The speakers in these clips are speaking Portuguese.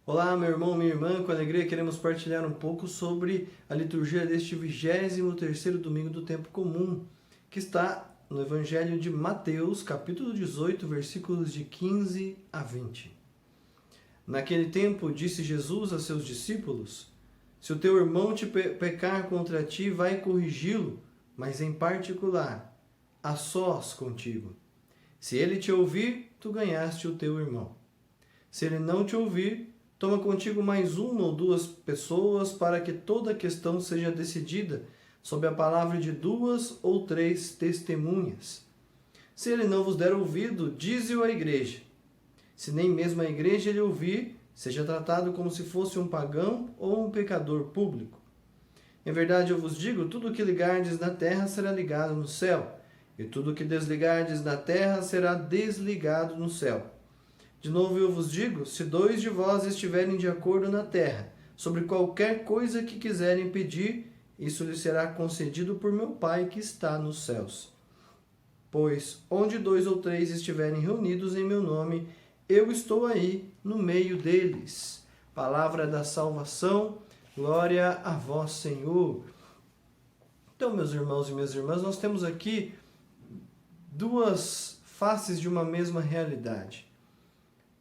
Olá, meu irmão, minha irmã, com alegria queremos partilhar um pouco sobre a liturgia deste 23º domingo do tempo comum, que está no Evangelho de Mateus, capítulo 18, versículos de 15 a 20. Naquele tempo, disse Jesus a seus discípulos: se o teu irmão te pecar contra ti, vai corrigi-lo, mas em particular, a sós contigo. Se ele te ouvir, tu ganhaste o teu irmão. Se ele não te ouvir, toma contigo mais uma ou duas pessoas para que toda a questão seja decidida sob a palavra de 2 ou 3 testemunhas. Se ele não vos der ouvido, dize-o à igreja. Se nem mesmo a igreja ele ouvir, seja tratado como se fosse um pagão ou um pecador público. Em verdade eu vos digo, tudo o que ligardes na terra será ligado no céu, e tudo o que desligardes na terra será desligado no céu. De novo eu vos digo, se 2 de vós estiverem de acordo na terra, sobre qualquer coisa que quiserem pedir, isso lhes será concedido por meu Pai que está nos céus. Pois, onde 2 ou 3 estiverem reunidos em meu nome, eu estou aí no meio deles. Palavra da salvação, glória a vós, Senhor. Então, meus irmãos e minhas irmãs, nós temos aqui duas faces de uma mesma realidade.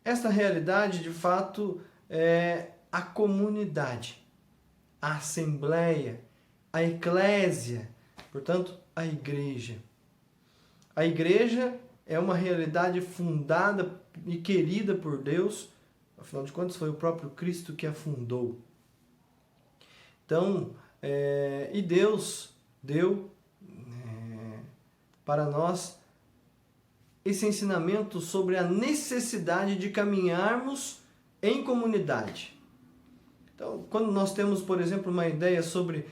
Esta realidade, de fato, é a comunidade, a assembleia, a eclésia, portanto, a igreja. A igreja é uma realidade fundada e querida por Deus, afinal de contas foi o próprio Cristo que a fundou. Então, e Deus deu para nós esse ensinamento sobre a necessidade de caminharmos em comunidade. Então, quando nós temos, por exemplo, uma ideia sobre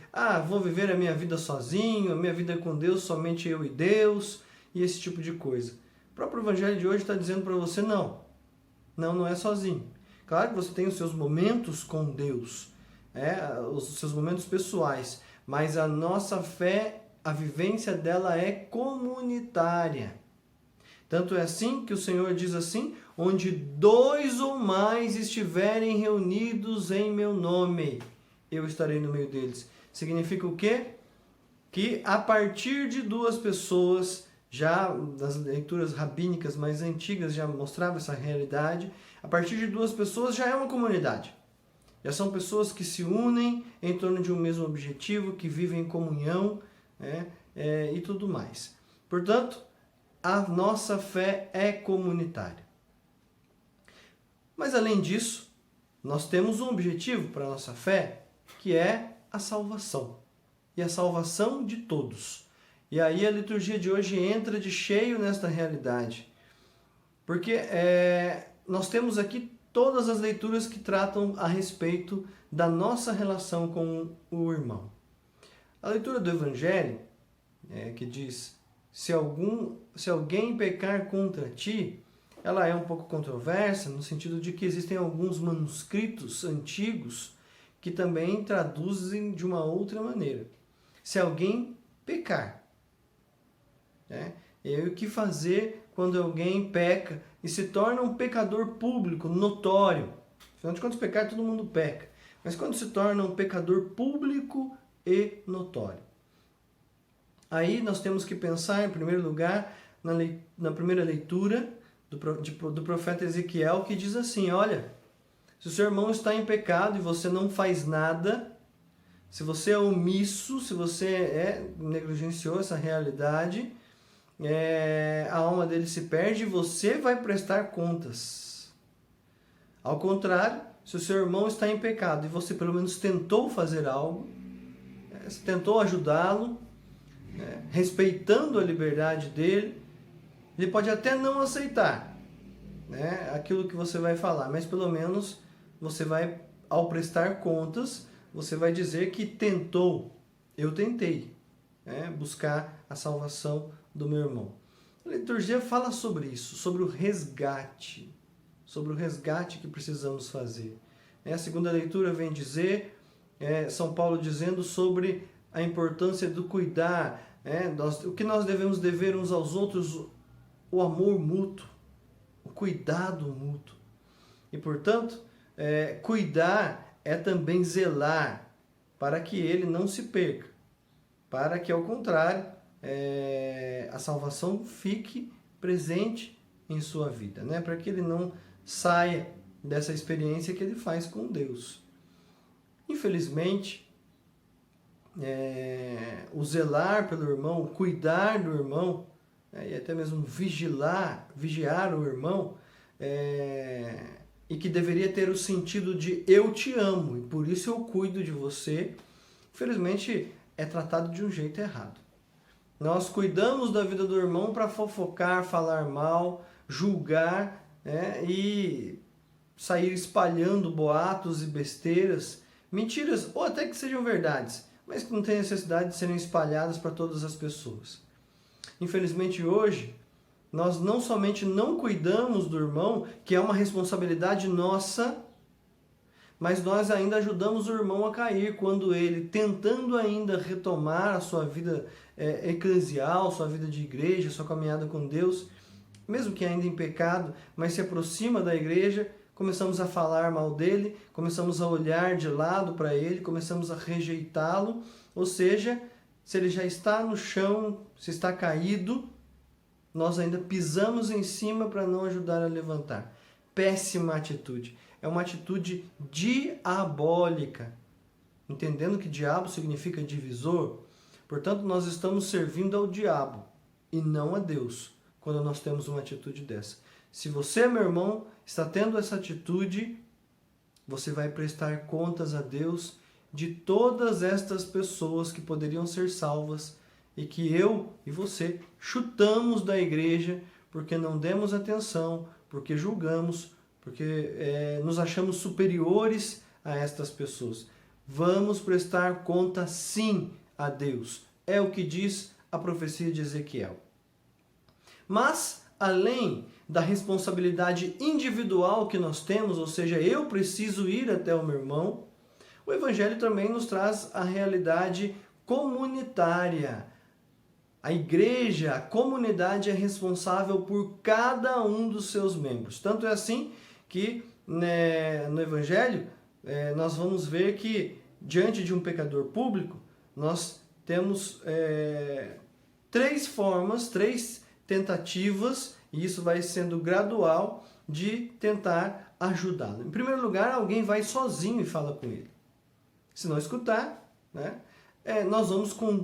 vou viver a minha vida sozinho, a minha vida com Deus, somente eu e Deus, e esse tipo de coisa. O próprio Evangelho de hoje está dizendo para você, não é sozinho. Claro que você tem os seus momentos com Deus, os seus momentos pessoais, mas a nossa fé, a vivência dela é comunitária. Tanto é assim que o Senhor diz assim, onde 2 ou mais estiverem reunidos em meu nome, eu estarei no meio deles. Significa o quê? Que a partir de 2 pessoas, já das leituras rabínicas mais antigas já mostrava essa realidade, a partir de 2 pessoas já é uma comunidade. Já são pessoas que se unem em torno de um mesmo objetivo, que vivem em comunhão e tudo mais. Portanto, a nossa fé é comunitária. Mas além disso, nós temos um objetivo para a nossa fé, que é a salvação. E a salvação de todos. E aí a liturgia de hoje entra de cheio nesta realidade. Porque nós temos aqui todas as leituras que tratam a respeito da nossa relação com o irmão. A leitura do Evangelho, que diz: se alguém pecar contra ti, ela é um pouco controversa, no sentido de que existem alguns manuscritos antigos que também traduzem de uma outra maneira. Se alguém pecar. E aí, o que fazer quando alguém peca e se torna um pecador público, notório? Afinal de contas, pecar todo mundo peca. Mas quando se torna um pecador público e notório? Aí nós temos que pensar, em primeiro lugar, na primeira leitura do profeta Ezequiel, que diz assim: olha, se o seu irmão está em pecado e você não faz nada, se você é omisso, se você negligenciou essa realidade, a alma dele se perde e você vai prestar contas. Ao contrário, se o seu irmão está em pecado e você pelo menos tentou fazer algo, tentou ajudá-lo, respeitando a liberdade dele, ele pode até não aceitar aquilo que você vai falar, mas pelo menos você vai, ao prestar contas, você vai dizer que tentou, eu tentei buscar a salvação do meu irmão. A liturgia fala sobre isso, sobre o resgate que precisamos fazer. A segunda leitura vem dizer, São Paulo dizendo sobre a importância do cuidar, o que nós devemos dever uns aos outros, o amor mútuo, o cuidado mútuo. E, portanto, cuidar é também zelar para que ele não se perca, para que, ao contrário, a salvação fique presente em sua vida, né? Para que ele não saia dessa experiência que ele faz com Deus. Infelizmente, o zelar pelo irmão, o cuidar do irmão, e até mesmo vigiar o irmão, e que deveria ter o sentido de eu te amo e por isso eu cuido de você, infelizmente é tratado de um jeito errado. Nós cuidamos da vida do irmão para fofocar, falar mal, julgar, e sair espalhando boatos e besteiras, mentiras, ou até que sejam verdades, mas que não tem necessidade de serem espalhadas para todas as pessoas. Infelizmente hoje, nós não somente não cuidamos do irmão, que é uma responsabilidade nossa, mas nós ainda ajudamos o irmão a cair quando ele, tentando ainda retomar a sua vida eclesial, sua vida de igreja, sua caminhada com Deus, mesmo que ainda em pecado, mas se aproxima da igreja, começamos a falar mal dele, começamos a olhar de lado para ele, começamos a rejeitá-lo, ou seja, se ele já está no chão, se está caído, nós ainda pisamos em cima para não ajudar a levantar. Péssima atitude. É uma atitude diabólica. Entendendo que diabo significa divisor, portanto, nós estamos servindo ao diabo e não a Deus, quando nós temos uma atitude dessa. Se você, meu irmão, está tendo essa atitude, você vai prestar contas a Deus de todas estas pessoas que poderiam ser salvas e que eu e você chutamos da igreja porque não demos atenção, porque julgamos, porque nos achamos superiores a estas pessoas. Vamos prestar conta sim a Deus. É o que diz a profecia de Ezequiel. Mas, além da responsabilidade individual que nós temos, ou seja, eu preciso ir até o meu irmão, o Evangelho também nos traz a realidade comunitária. A igreja, a comunidade é responsável por cada um dos seus membros. Tanto é assim que no Evangelho nós vamos ver que diante de um pecador público, nós temos 3 formas, 3 tentativas, e isso vai sendo gradual, de tentar ajudá-lo. Em primeiro lugar, alguém vai sozinho e fala com ele. Se não escutar, nós vamos com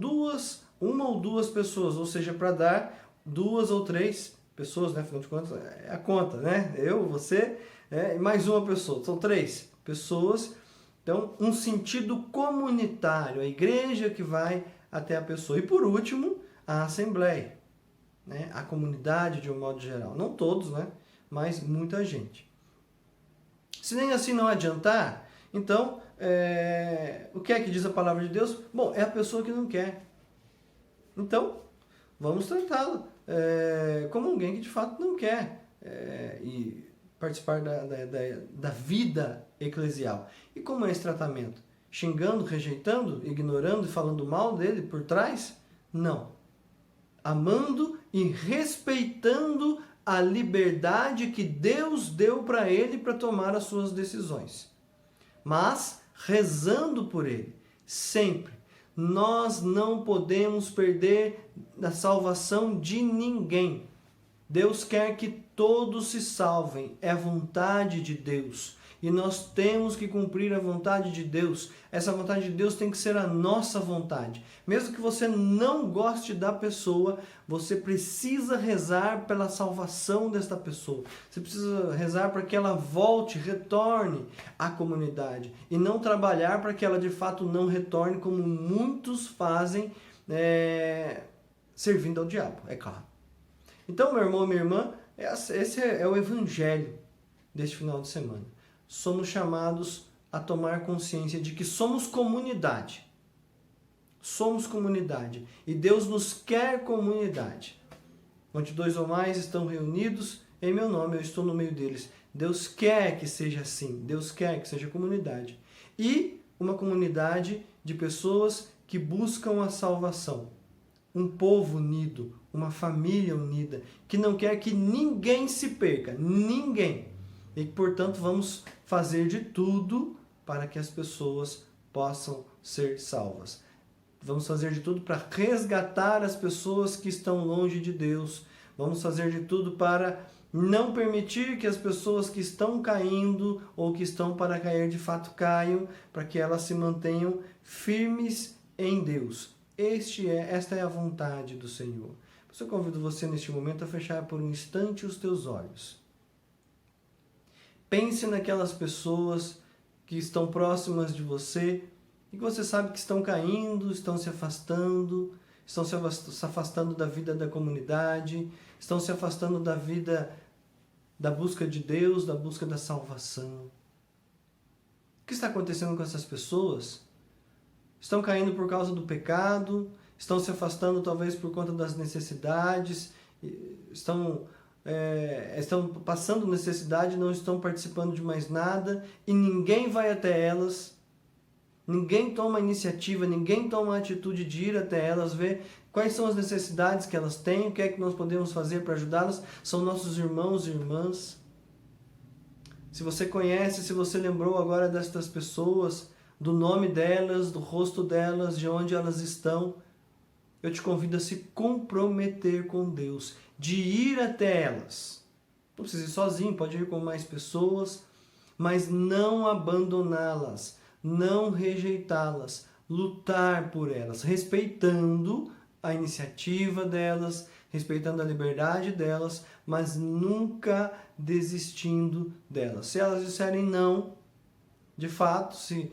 uma ou duas pessoas, ou seja, para dar 2 ou 3 pessoas, afinal de contas, é a conta, eu, você, e mais uma pessoa, são 3 pessoas. Então, um sentido comunitário, a igreja que vai até a pessoa. E por último, a assembleia, a comunidade de um modo geral. Não todos, mas muita gente. Se nem assim não adiantar, então, o que é que diz a palavra de Deus? Bom, é a pessoa que não quer. Então, vamos tratá-la como alguém que de fato não quer e participar da vida eclesial. E como é esse tratamento? Xingando, rejeitando, ignorando e falando mal dele por trás? Não. Amando e respeitando a liberdade que Deus deu para ele para tomar as suas decisões. Mas rezando por ele, sempre. Nós não podemos perder a salvação de ninguém. Deus quer que todos se salvem. É a vontade de Deus. E nós temos que cumprir a vontade de Deus. Essa vontade de Deus tem que ser a nossa vontade. Mesmo que você não goste da pessoa, você precisa rezar pela salvação desta pessoa. Você precisa rezar para que ela volte, retorne à comunidade. E não trabalhar para que ela de fato não retorne, como muitos fazem, servindo ao diabo, é claro. Então, meu irmão e minha irmã, esse é o Evangelho deste final de semana. Somos chamados a tomar consciência de que somos comunidade. Somos comunidade. E Deus nos quer comunidade. Onde 2 ou mais estão reunidos, em meu nome, eu estou no meio deles. Deus quer que seja assim. Deus quer que seja comunidade. E uma comunidade de pessoas que buscam a salvação. Um povo unido, uma família unida, que não quer que ninguém se perca. Ninguém. e que, portanto, vamos fazer de tudo para que as pessoas possam ser salvas. Vamos fazer de tudo para resgatar as pessoas que estão longe de Deus. Vamos fazer de tudo para não permitir que as pessoas que estão caindo ou que estão para cair de fato caiam, para que elas se mantenham firmes em Deus. Esta é a vontade do Senhor. Eu convido você neste momento a fechar por um instante os teus olhos. Pense naquelas pessoas que estão próximas de você e que você sabe que estão caindo, estão se afastando da vida da comunidade, estão se afastando da vida da busca de Deus, da busca da salvação. O que está acontecendo com essas pessoas? Estão caindo por causa do pecado, estão se afastando talvez por conta das necessidades, estão passando necessidade, não estão participando de mais nada e ninguém vai até elas, ninguém toma a iniciativa, ninguém toma a atitude de ir até elas, ver quais são as necessidades que elas têm, o que é que nós podemos fazer para ajudá-las. São nossos irmãos e irmãs. Se você conhece, se você lembrou agora destas pessoas, do nome delas, do rosto delas, de onde elas estão, eu te convido a se comprometer com Deus, de ir até elas. Não precisa ir sozinho, pode ir com mais pessoas, mas não abandoná-las, não rejeitá-las, lutar por elas, respeitando a iniciativa delas, respeitando a liberdade delas, mas nunca desistindo delas. Se elas disserem não, de fato, se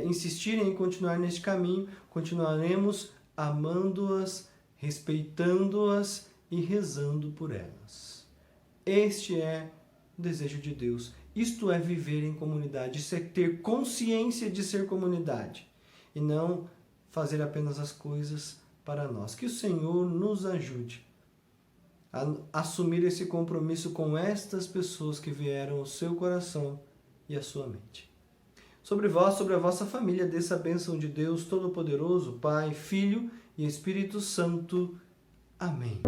insistirem em continuar neste caminho, continuaremos amando-as, respeitando-as e rezando por elas. Este é o desejo de Deus. Isto é viver em comunidade, isso é ter consciência de ser comunidade e não fazer apenas as coisas para nós. Que o Senhor nos ajude a assumir esse compromisso com estas pessoas que vieram ao seu coração e à sua mente. Sobre vós, sobre a vossa família, desça a bênção de Deus Todo-Poderoso, Pai, Filho e Espírito Santo. Amém.